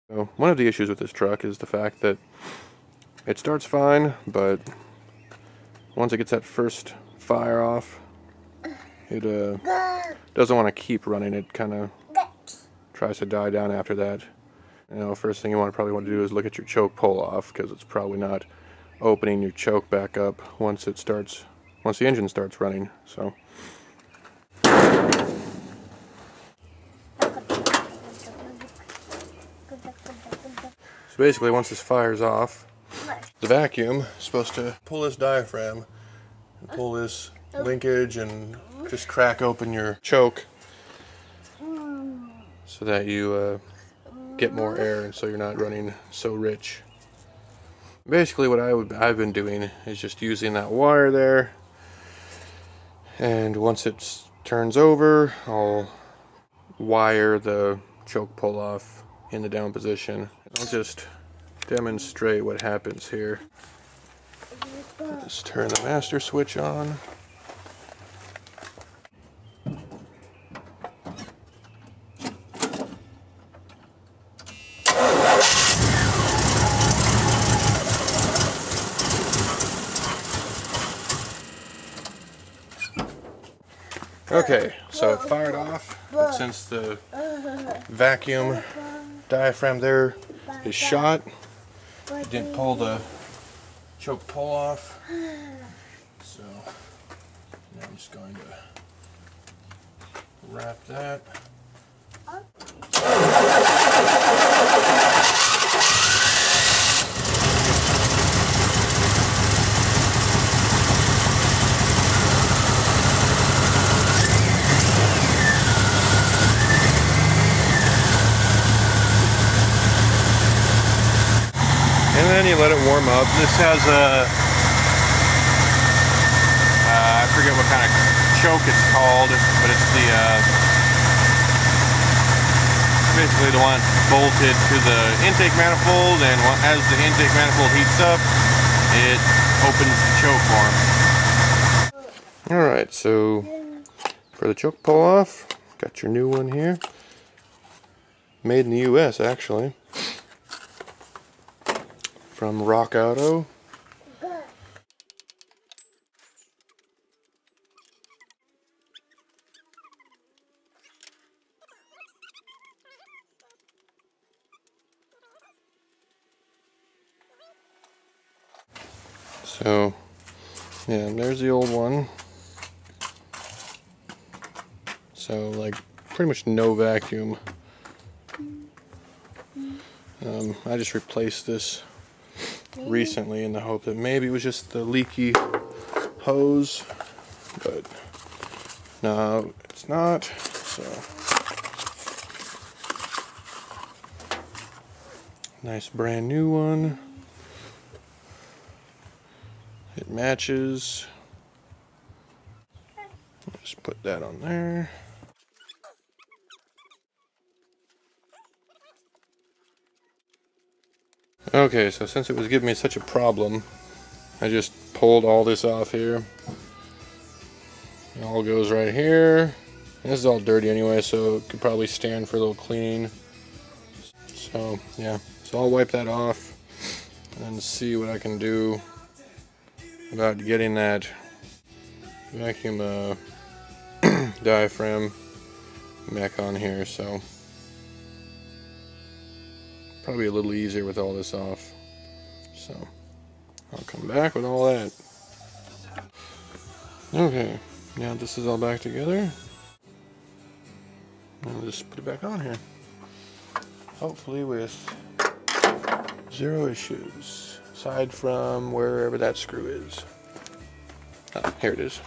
So one of the issues with this truck is the fact that it starts fine, but once it gets that first fire off, it doesn't want to keep running. It kind of tries to die down after that. You know, first thing you probably want to do is look at your choke pull off, because it's probably not opening your choke back up once the engine starts running. So basically, once this fires off, the vacuum is supposed to pull this diaphragm and pull this linkage and just crack open your choke so that you get more air and so you're not running so rich. Basically what I've been doing is just using that wire there, and once it turns over, I'll wire the choke pull off in the down position. I'll just demonstrate what happens here. Just turn the master switch on. Okay, so it fired off, but since the vacuum diaphragm there is shot, it didn't pull the choke pull off. So now I'm just going to wrap that. And then you let it warm up. This has a, I forget what kind of choke it's called, but it's the, basically the one bolted to the intake manifold, and as the intake manifold heats up, it opens the choke for them. Alright, so for the choke pull off, got your new one here. Made in the US, actually. From Rock Auto. So, yeah, and there's the old one. So, like, pretty much no vacuum. I just replaced this recently in the hope that maybe it was just the leaky hose, but no, it's not. So nice brand new one. It matches. Just put that on there. Okay, so since it was giving me such a problem, I just pulled all this off here. It all goes right here. And this is all dirty anyway, so it could probably stand for a little cleaning. So, yeah. So I'll wipe that off and see what I can do about getting that vacuum diaphragm back on here. So probably a little easier with all this off. So I'll come back with all that. Okay, now this is all back together. I'll just put it back on here. Hopefully with zero issues, aside from wherever that screw is. Ah, here it is.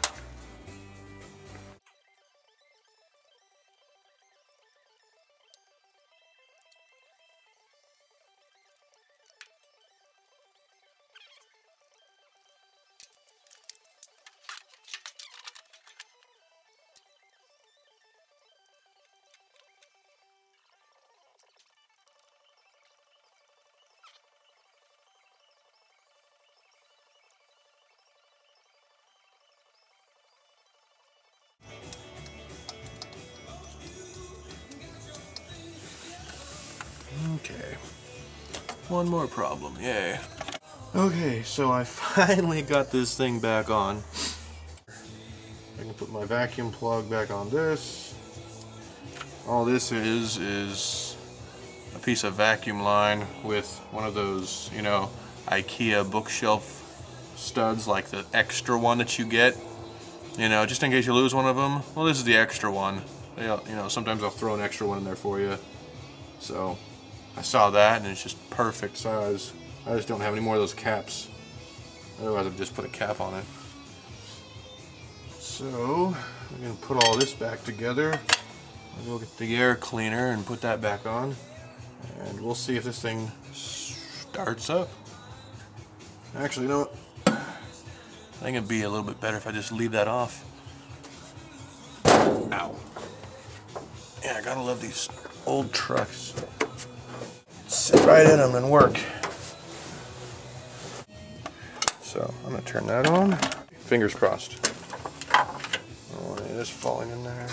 One more problem, yay. Okay, so I finally got this thing back on. I can put my vacuum plug back on this. All this is a piece of vacuum line with one of those, you know, IKEA bookshelf studs, like the extra one that you get, you know, just in case you lose one of them. Well, this is the extra one. You know, sometimes I'll throw an extra one in there for you. So I saw that and it's just perfect size. I just don't have any more of those caps. Otherwise I'd just put a cap on it. So I'm going to put all this back together. I'll go get the air cleaner and put that back on. And we'll see if this thing starts up. Actually, you know what? I think it'd be a little bit better if I just leave that off. Ow. Yeah, I gotta love these old trucks. Sit right in them and work. So I'm gonna turn that on. Fingers crossed. Oh, it is falling in there.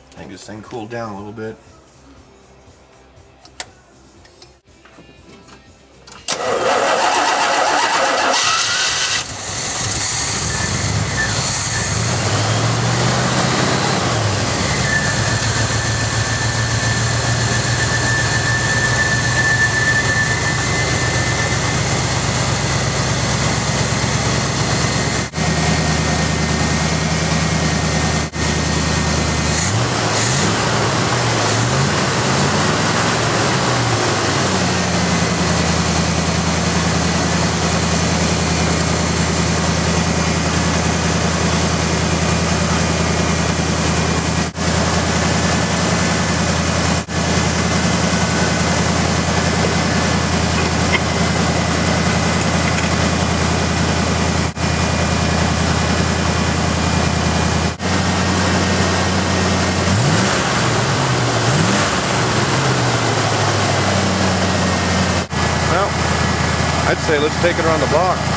I think this thing cooled down a little bit. I'd say let's take it around the block.